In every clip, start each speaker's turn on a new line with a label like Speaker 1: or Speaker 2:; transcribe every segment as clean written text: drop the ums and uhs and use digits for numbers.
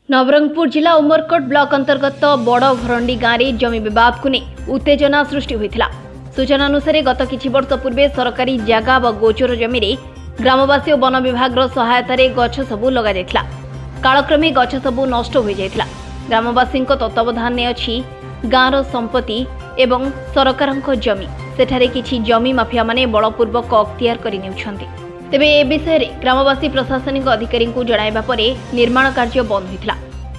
Speaker 1: नवरंगपुर जिला उमरकोट ब्लॉक अंतर्गत बड़ भरंडी गाँव में जमी विवाद को नहीं उत्तेजना सृष्टि होता। सूचना अनुसार गत किछि वर्ष पूर्वे सरकारी जगह व गोचर जमी रे ग्रामवासी और वन विभाग सहायता गछ सबू लगा जायतिला। कालक्रमे गछ सबू नष्ट हो जायतिला। ग्रामवासी तत्वावधान में अछि गाँवर संपत्ति एवं सरकारक जमी। सेठारे किछि जमी माफिया माने बलपूर्वक अख्तियार करि नेउछन्ति। तेबे ए विषय में ग्रामवासी प्रशासनिक अधिकारी को जणाइबा परे निर्माण कार्य बंद होइतिला।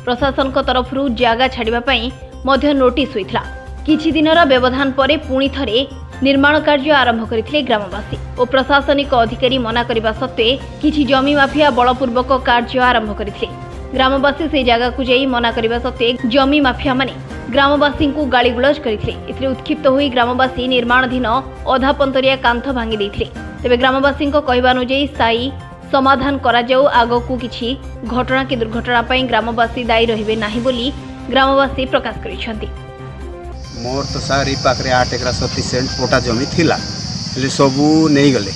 Speaker 1: प्रशासन तरफ जगह छाड़ा नोटिस होइतिला। किछि दिनर व्यवधान परे पुणी थरे निर्माण कार्य आरंभ करथिले ग्रामवासी और प्रशासनिक अधिकारी मना करबा सत्वे किछि जमी माफिया बलपूर्वक कार्य आरंभ करथिले। ग्रामवासी से जगह को जाई मना करबा सत्वे जमी माफिया माने ग्रामवासी को गालीगुलज करथिले। एथिरे उत्क्षिप्त होई ग्रामवासी निर्माणाधीन अधा पंतरिया कांथ भांगी दैथिले। तेबे ग्रामवासी कहवा अनुसार स्थायी समाधान करा जाऊ, आगकू किछि घटना की दुर्घटना पाई ग्रामवासी दायी रहिबे नाही बोली ग्रामवासी प्रकाश करिसेंति।
Speaker 2: मोर तो सारी पाखरे 8 एकरा 37 सेंट पोटा जमी थिला ले सबू नहीं गले।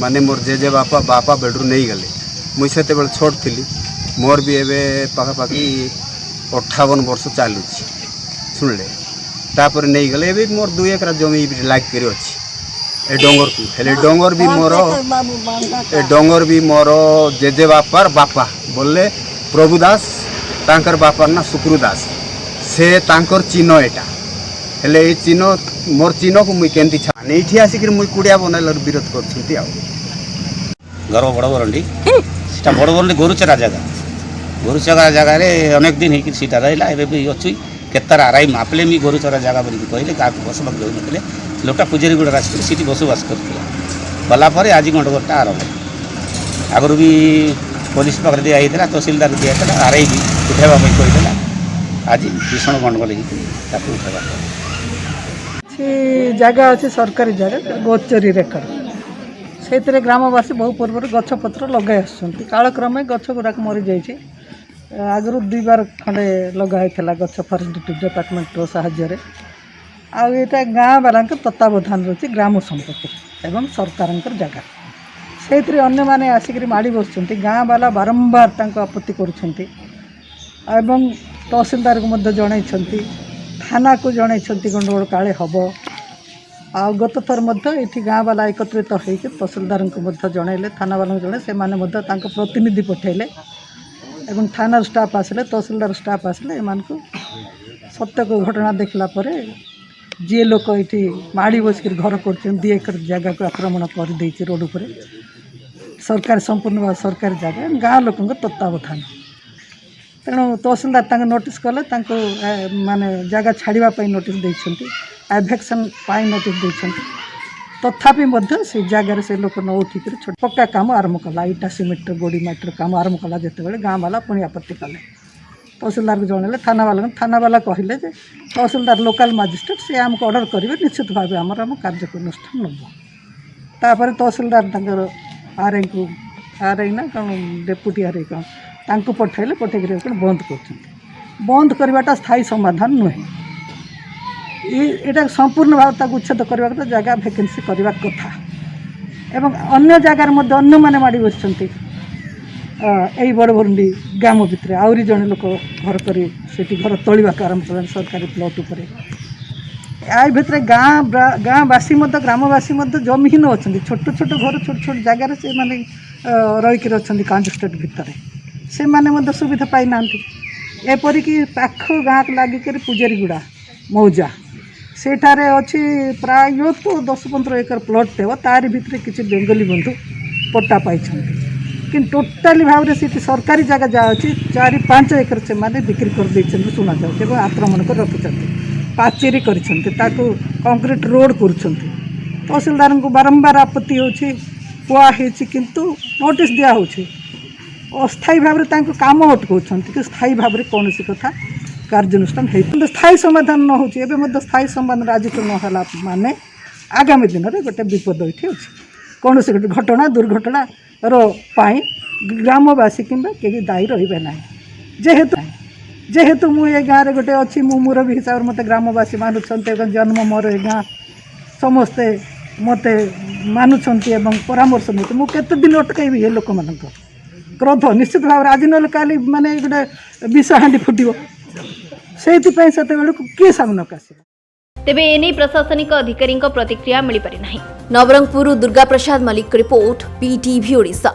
Speaker 2: माने मोर जेजे बापा बेडरू नहीं गले। मुई सेते बेल छोट थिली। मोर भी एबे पाखापाखी 58 वर्ष चालुछि सुनले। तापर नहीं गले एबे मोर 2 एकरा जमी लाग करी अछि ए डोंगर को। हेले डोंगर भी मोर जेजे बापार बापा बोले प्रभुदास तांकर बापार ना सुक्रुदास से तांकर चिन्ह एटा। हेले ए चिन्ह मोर चिन्ह को मुई केंती छाने इठी आसिक मुई कुड़िया बनाइलर विरोध करछंती। आ
Speaker 3: गर्व बड़ बरंडी सेटा बड़ बरंडी गोरुचरा जगह रे अनेक दिन हेकि सीटा रहला। एबे भी अछि केतर आराई मापले मी गोरुचरा जगह बोली कहले का बसबाक देउ नथले। लोटा पुजारी गुड़ा रास्ते सीटी बसवास करथिला गला पर आज गंडगोटा आरंभ। आगु भी पुलिस पाखे दिया होता, तहसीलदार दिया होता, आरआई भी उठाइबा कहला। आज भीषण गंडगोल उठाइबा
Speaker 4: जगह अच्छे सरकारी जगह गोचरी रेकर्ड से ग्रामवासी बहु पूर्व गछपत्र लगे कालक्रमे गछ गुड़ाक मरी जाइए। आगु 2 बार खंडे लगाई गछ फॉरेस्ट डिपार्टमेंट साहाय्य आईटा गाँ वाला तत्वावधान रही ग्राम संपत्ति एवं सरकार जगह से अन्य माने आसिक माड़ी बस गाँ वाला बारंबार आपत्ति करुँच तहसीलदार को जन थाना को जन गंडगोल काले हम आ गत थर ये गाँ वाला एकत्रित होकर तहसीलदार को जनइले थाना वाला जड़े से प्रतिनिधि पठेले एवं थाना स्टाफ आसिले तहसीलदार स्टाफ आसिले एम सत्य को घटना देखला जी लोक ये माड़ी बसिक घर कर 2 एकर जगह को आक्रमण कर रोड पर सरकार संपूर्ण भाव सरकारी जगह गाँ लोक तत्वावधान तेणु तहसीलदार नोटिस कले माने जगह छाड़ापी नोटिस देते एभेक्शन नोटिस देते तथापि से जगार से लोक न उठिक छोट पक्का काम आरंभ कला इटा सीमेंट गोड़ी माटर काम आरंभ कला जिते गाँ वाला पुणी आपत्ति कले तहसीलदार को जनइले थाना वाला कहले तहसीलदार लोकल मजिस्ट्रेट से आमको ऑर्डर करेंगे निश्चित भाव आम कार्यानुष्ठान नब। तापर तहसीलदार आरआई को आरआई ना कौन डेपुटी आरआई कौन पठेले पठे बंद बंद करवाटा स्थायी समाधान नुहे। ये संपूर्ण भाव उच्छेद करवा जगह भैकेन्सी करवा कथा एवं अन्य जगार अन्य माने माड़ी बस यही बड़ भरंडी ग्राम भितर आहरी जड़े लोक घर कर घर तोड़ाक आरंभ कर सरकारी प्लट उपर या भितर गाँवासी ग्रामवासी जमीहीन अच्छा छोट छोट घर छोट छोट जगार से मैंने रहीकि अच्छा कंजेस्टेड भितर से मैंने सुविधा पाई ना एपरिक पाख गाँव लगिक पुजारीगुड़ा मौजा सेठारे अच्छी प्राय तो 10-15 एकर प्लट थे तार भितर किसी बेंगली बंधु पट्टा पाई कि टोटाली भाव में सीट सरकारी जगह जहाँ अच्छी 4-5 एकर से माने बिक्री कर देते शुणा जाए आक्रमण कर रखिंट पाचेरी कंक्रीट रोड कर तहसीलदार को बारंबार आपत्ति होती किंतु नोटिस दिया अस्थायी भाव में काम अटकाउं कि स्थायी भाव में कौन कथा कार्यानुष्ठान हो स्थायी समाधान न हो स्थायी समाधान आज ना माने आगामी दिन में गोटे विपद ये कौन से घटना दुर्घटना पाई ग्रामवासी किंबा कहीं दायी रही ना जेहेतु मुझे गाँव में गोटे अच्छी मुरबी हिसाब से मत ग्रामवासी मानुंट जन्म मोर गाँ समस्ते मत मानुंट परामर्श नहीं मुझे दिन अटकैबी ये लोक मान क्रोध निश्चित भाव आज ना काली माने गोटे विष हाँडी फुटो से किए सामना आस
Speaker 1: तेबे एने प्रशासनिक अधिकारी प्रतिक्रिया मिल पारि नाही। Nabarangpur Durga Prasad Malik report PTV Odisha.